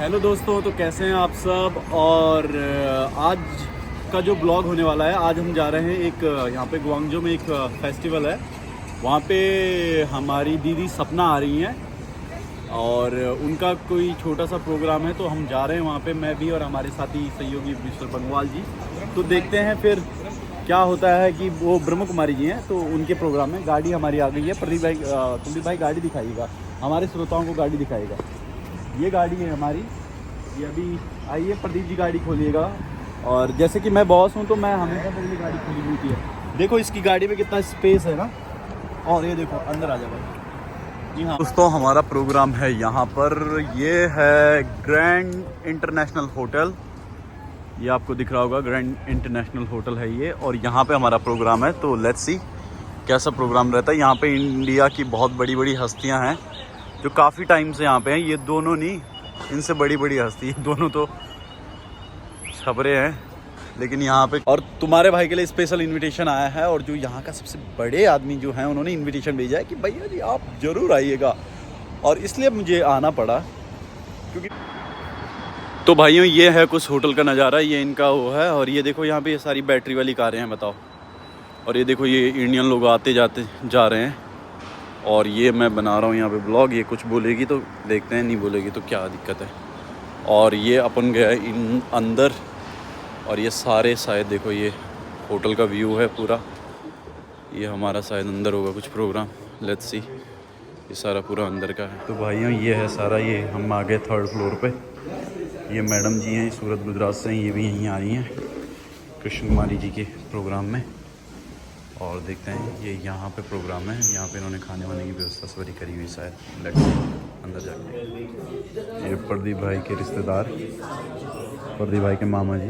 Hello दोस्तों, तो कैसे हैं आप सब। और आज का जो ब्लॉग होने वाला है, आज हम जा रहे हैं एक यहाँ पे ग्वांगजो में एक फेस्टिवल है। वहाँ पे हमारी दीदी सपना आ रही हैं और उनका कोई छोटा सा प्रोग्राम है, तो हम जा रहे हैं वहाँ पे, मैं भी और हमारे साथी सहयोगी मिस्टर बंगवाल जी। तो देखते हैं फिर क्या होता है कि वो ब्रह्म कुमारी जी हैं, तो उनके प्रोग्राम में गाड़ी हमारी आ गई है। प्रदीप भाई गाड़ी दिखाइएगा, हमारे श्रोताओं को गाड़ी दिखाइएगा। ये गाड़ी है हमारी, ये अभी आई है। प्रदीप जी गाड़ी खोलिएगा। और जैसे कि मैं बॉस हूँ तो मैं हमेशा मेरी गाड़ी खोली होती है। देखो इसकी गाड़ी में कितना स्पेस है ना। और ये देखो अंदर आ जाओ। जी हाँ दोस्तों, हमारा प्रोग्राम है यहाँ पर। ये है ग्रैंड इंटरनेशनल होटल, ये आपको दिख रहा होगा, ग्रैंड इंटरनेशनल होटल है ये। और यहाँ पे हमारा प्रोग्राम है, तो लेट्स सी कैसा प्रोग्राम रहता है। यहाँ पे इंडिया की बहुत बड़ी बड़ी हस्तियाँ हैं जो काफ़ी टाइम से यहाँ पे हैं। ये दोनों नहीं, इनसे बड़ी बड़ी हस्ती, दोनों तो छबरे हैं, लेकिन यहाँ पे। और तुम्हारे भाई के लिए स्पेशल इनविटेशन आया है, और जो यहाँ का सबसे बड़े आदमी जो हैं उन्होंने इनविटेशन भेजा है कि भैया जी आप ज़रूर आइएगा, और इसलिए मुझे आना पड़ा क्योंकि। तो भाइयों ये है कुछ होटल का नज़ारा, ये इनका वो है। और ये देखो यहाँ पे ये सारी बैटरी वाली कारें हैं, बताओ। और ये देखो ये इंडियन लोग आते जाते जा रहे हैं। और ये मैं बना रहा हूँ यहाँ पे ब्लॉग, ये कुछ बोलेगी तो देखते हैं, नहीं बोलेगी तो क्या दिक्कत है। और ये अपन गए इन अंदर, और ये सारे शायद देखो ये होटल का व्यू है पूरा। ये हमारा शायद अंदर होगा कुछ प्रोग्राम, लेट्स सी। ये सारा पूरा अंदर का है। तो भाइयों ये है सारा, ये हम आ गए 3rd फ्लोर पे। ये मैडम जी हैं, सूरत गुजरात से, ये भी यहीं आई हैं कृष्ण कुमारी जी के प्रोग्राम में। और देखते हैं ये यहाँ पे प्रोग्राम है, यहाँ पे इन्होंने खाने वाने की व्यवस्था सारी करी हुई शायद। लेट्स अंदर जाके। ये प्रदीप भाई के रिश्तेदार, प्रदीप भाई के मामा जी।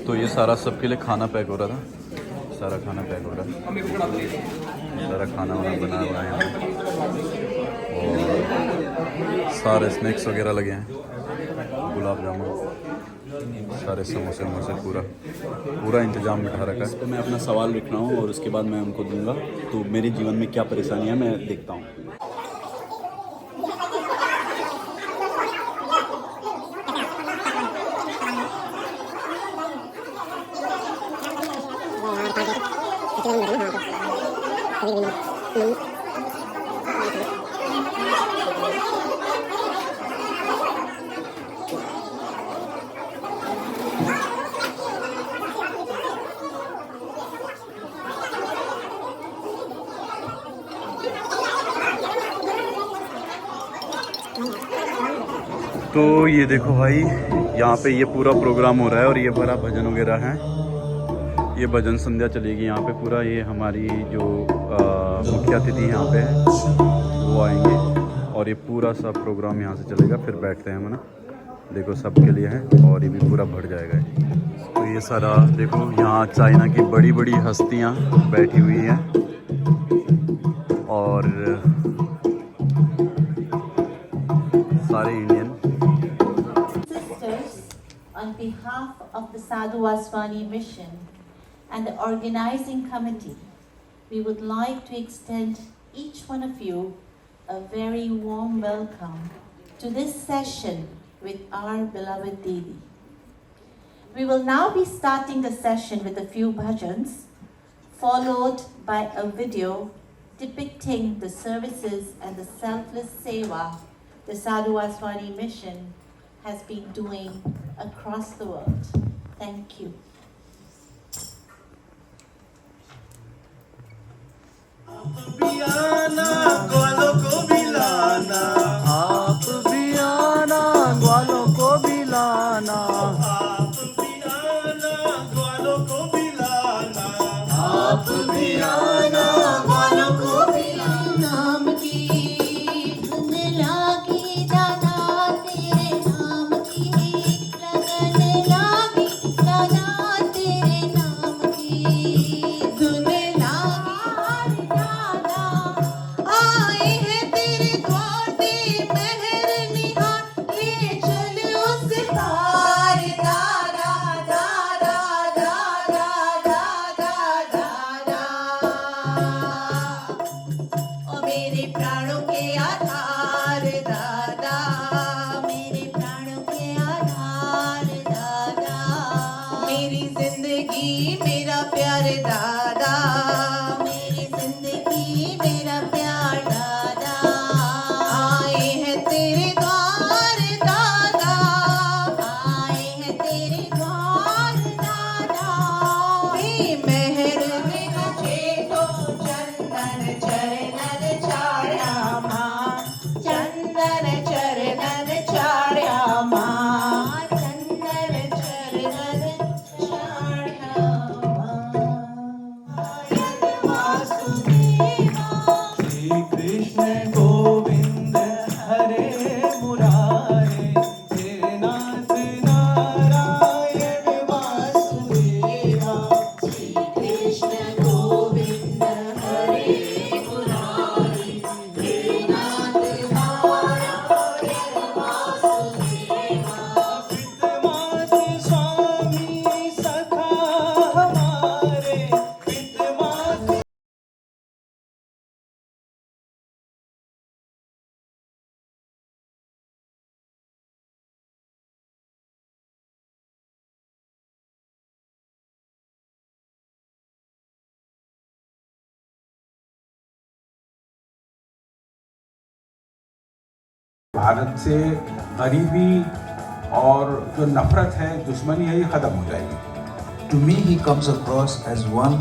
तो ये सारा सबके लिए खाना पैक हो रहा था, सारा खाना पैक हो रहा है, सारा खाना वाना बना हुआ है यहाँ पे। और सारे स्नैक्स वगैरह लगे हैं, गुलाब जामुन, सारे समोसे वमोसे, पूरा इंतजाम बिठा रखा है। तो मैं अपना सवाल लिख रहा हूँ और उसके बाद मैं उनको दूंगा। तो मेरे जीवन में क्या परेशानियाँ मैं देखता हूँ। तो ये देखो भाई, यहाँ पे ये पूरा प्रोग्राम हो रहा है और ये भरा भजन वगैरह है। ये भजन संध्या चलेगी यहाँ पे पूरा। ये हमारी जो मुख्य अतिथि यहाँ पे है वो आएंगे, और ये पूरा सब प्रोग्राम यहाँ से चलेगा। फिर बैठते हैं हम ना, देखो सबके लिए है, और ये भी पूरा भर जाएगा। तो ये सारा देखो, यहाँ चाइना की बड़ी बड़ी हस्तियाँ बैठी हुई हैं, और सारे Indian. On behalf of the Sadhu Vaswani Mission and the organizing committee, we would like to extend each one of you a very warm welcome to this session with our beloved Didi. We will now be starting the session with a few bhajans, followed by a video depicting the services and the selfless seva the Sadhu Vaswani Mission has been doing across the world. Thank you. आप भी आना ग्वालों को भी लाना, आप भी आना ग्वालों को भी लाना, आप भी आना ग्वालों को भी लाना, आप भी आना ग्वालों को भी लाना। नाम की धुन लागी दादा, तेरे नाम की लगन लागी दादा, तेरे नाम की धुन लागी दादा। आए हैं तेरे द्वार पे भारत से गरीबी और जो नफरत है, दुश्मनी है, ये खत्म हो जाएगी। To me, he comes across as one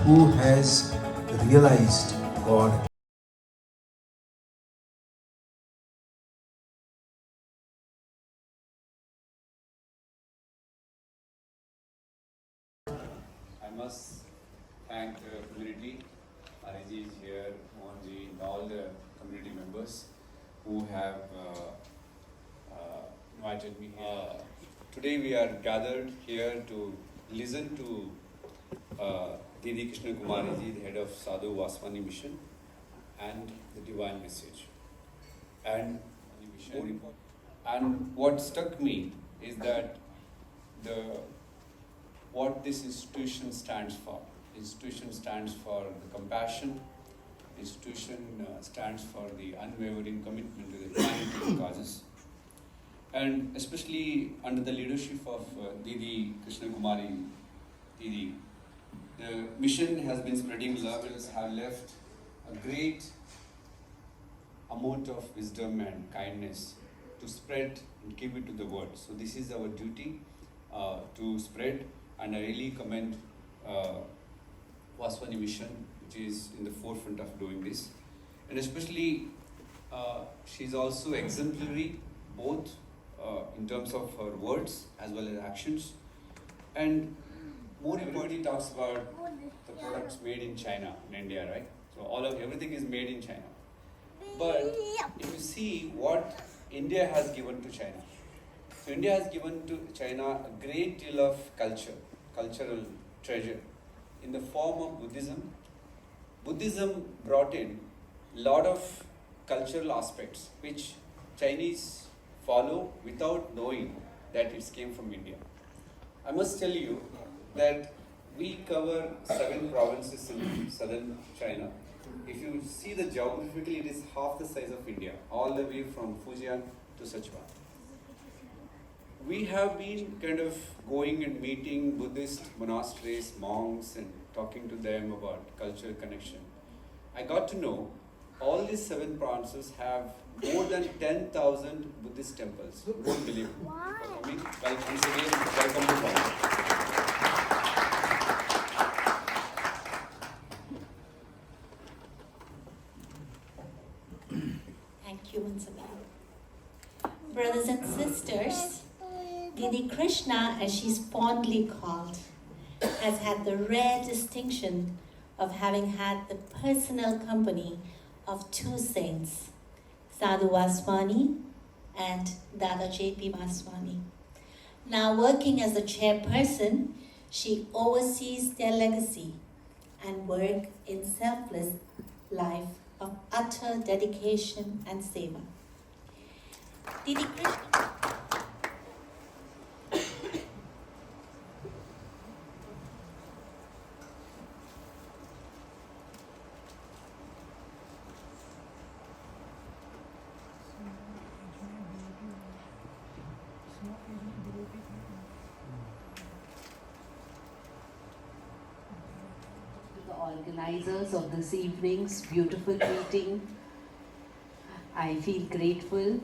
who has realized God. I must thank the community, Ariji is here, Mohanji, and all the community members who have invited me here. Today we are gathered here to listen to Didi Krishna Kumari ji, the head of Sadhu Vaswani Mission, and the divine message. And what struck me is that what this institution stands for. Institution stands for the compassion. Institution stands for the unwavering commitment to the humanitarian causes. And especially under the leadership of Didi Krishna Kumari Didi, the mission has been spreading love and has left a great amount of wisdom and kindness to spread and give it to the world. So this is our duty to spread, and I really commend Vaswani Mission, which is in the forefront of doing this. And especially she's also exemplary, both in terms of her words as well as actions. And more importantly, talks about the products made in China, in India, right? So everything is made in China. But if you see what India has given to China, so India has given to China a great deal of cultural treasure in the form of Buddhism. Buddhism brought in a lot of cultural aspects which Chinese follow without knowing that it came from India. I must tell you that we cover 7 provinces in southern China. If you see the geographically, it is half the size of India, all the way from Fujian to Sichuan. We have been kind of going and meeting Buddhist monasteries, monks, and talking to them about cultural connection. I got to know all these 7 provinces have more than 10,000 Buddhist temples. You won't believe it. For coming. Once again, welcome to Bali. Thank you once again. Brothers and sisters, Didi Krishna, as she's fondly called, has had the rare distinction of having had the personal company of 2 saints, Sadhu Vaswani and Dada J.P. Vaswani. Now working as the chairperson, she oversees their legacy and work in selfless life of utter dedication and seva. Didi Krishna. To the organizers of this evening's beautiful meeting, I feel grateful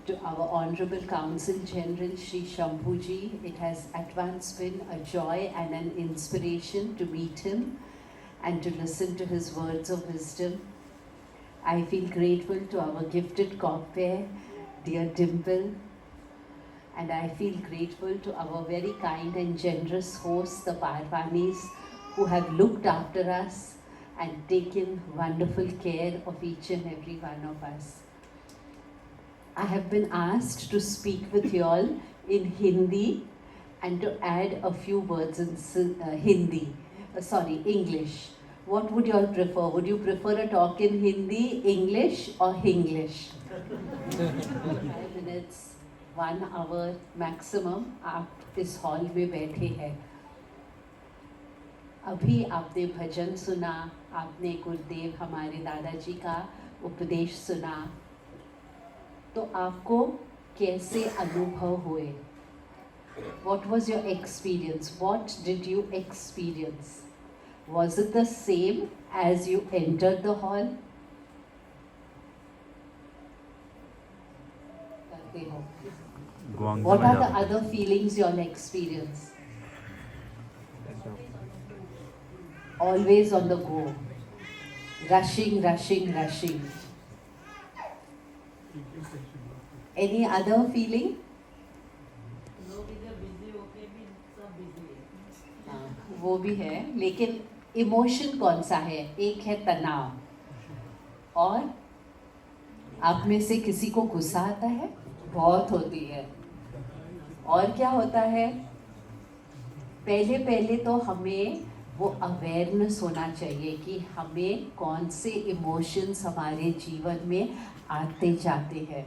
to our Honorable Counsel General Shri Shambhuji. It has at once been a joy and an inspiration to meet him and to listen to his words of wisdom. I feel grateful to our gifted co-pair, dear Dimple, and I feel grateful to our very kind and generous hosts, the Parvanis, who have looked after us and taken wonderful care of each and every one of us. I have been asked to speak with you all in Hindi and to add a few words in English. What would you all prefer? Would you prefer a talk in Hindi, English or Hinglish? 5 minutes, 1 hour maximum आप इस hall में बैठे हैं. अभी आपने भजन सुना, आपने गुरुदेव हमारे दादाजी का उपदेश सुना, तो आपको कैसे अनुभव हुए? What was your experience? What did you experience? Was it the same as you entered the hall? जाते हो? ग्वांगजू What में are the जाते हैं। other feelings you'll experience? Always on the go. Rushing, rushing, rushing. Any other feeling? हाँ, वो भी है, लेकिन इमोशन कौन सा है? एक है तनाव, और आप में से किसी को गुस्सा आता है? बहुत होती है। और क्या होता है? पहले पहले तो हमें वो अवेयरनेस होना चाहिए कि हमें कौन से इमोशंस हमारे जीवन में आते जाते हैं।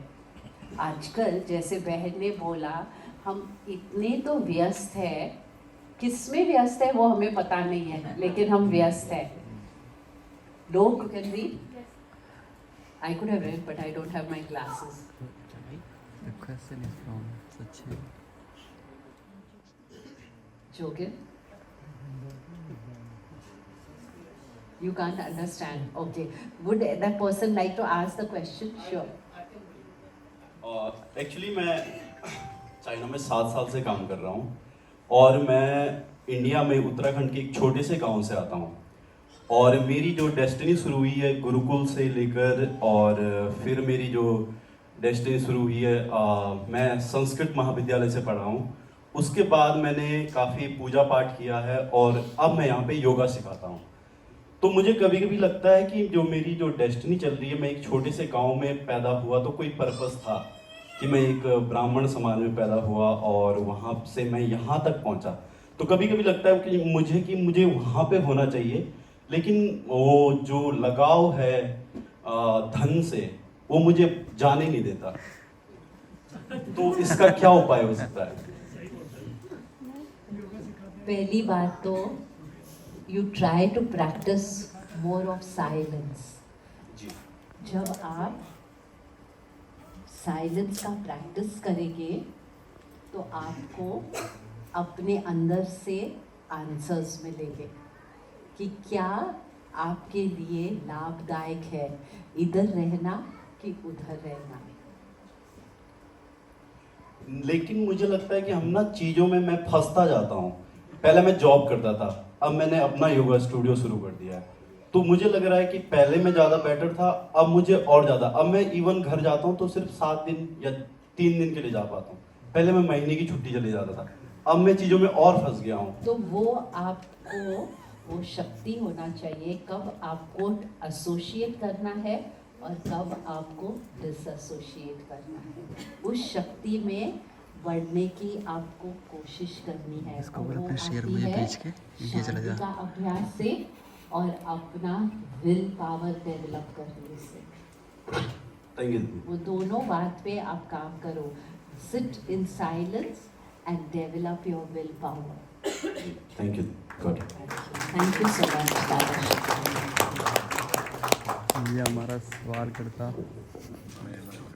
आजकल जैसे बहन ने बोला, हम इतने तो व्यस्त है, किस में व्यस्त है वो हमें पता नहीं है, लेकिन हम व्यस्त है। लोग can read, I could have read, but I don't have my glasses. The question is from Sachin. Jogan? You can't understand. Okay. Would that person like to ask the question? Sure. Actually मैं China में 7 साल से काम कर रहा हूँ, और मैं इंडिया में उत्तराखंड के एक छोटे से गांव से आता हूँ। और मेरी जो डेस्टिनी शुरू हुई है गुरुकुल से लेकर, और फिर मेरी जो डेस्टिनी शुरू हुई है, मैं संस्कृत महाविद्यालय से पढ़ा हूँ। उसके बाद मैंने काफ़ी पूजा पाठ किया है, और अब मैं यहाँ पे योगा सिखाता हूँ। तो मुझे कभी कभी लगता है कि जो मेरी जो डेस्टिनी चल रही है, मैं एक छोटे से गांव में पैदा हुआ तो कोई पर्पस था कि मैं एक ब्राह्मण समाज में पैदा हुआ और वहाँ से मैं यहाँ तक पहुँचा। तो कभी कभी लगता है कि मुझे वहाँ पे होना चाहिए, लेकिन वो जो लगाव है धन से, वो मुझे जाने नहीं देता। तो इसका क्या उपाय हो सकता है? पहली बात तो you try to practice more of silence. जब आप साइलेंस का प्रैक्टिस करेंगे तो आपको अपने अंदर से आंसर्स मिलेंगे कि क्या आपके लिए लाभदायक है, इधर रहना कि उधर रहना। लेकिन मुझे लगता है कि हम ना चीज़ों में मैं फंसता जाता हूँ। पहले मैं जॉब करता था, अब मैंने अपना योगा स्टूडियो शुरू कर दिया है। तो मुझे लग रहा है कि पहले मैं ज़्यादा बेटर था, अब मुझे और ज़्यादा। अब मैं इवन घर जाता हूँ तो सिर्फ 7 दिन या 3 दिन के लिए जा पाता हूँ। पहले मैं महीने की छुट्टी चले जाता था, अब मैं चीज़ों में और फंस गया हूँ। तो वो आपको वो शक्ति होना चाहिए, कब आपको एसोसिएट करना है और कब आपको डिसएसोसिएट करना है। उस शक्ति में बढ़ने की आपको कोशिश करनी है। इसको और बोला वो अपने शेयर आती मुझे है भेज के नीचे चला जा। शांति का अभ्यास से और अपना विल पावर डेवलप करने से। Thank you. वो दोनों बात पे आप काम करो। Sit in silence and develop your will power. Thank you. God. Thank you so much दादा। ये हमारा सवाल करता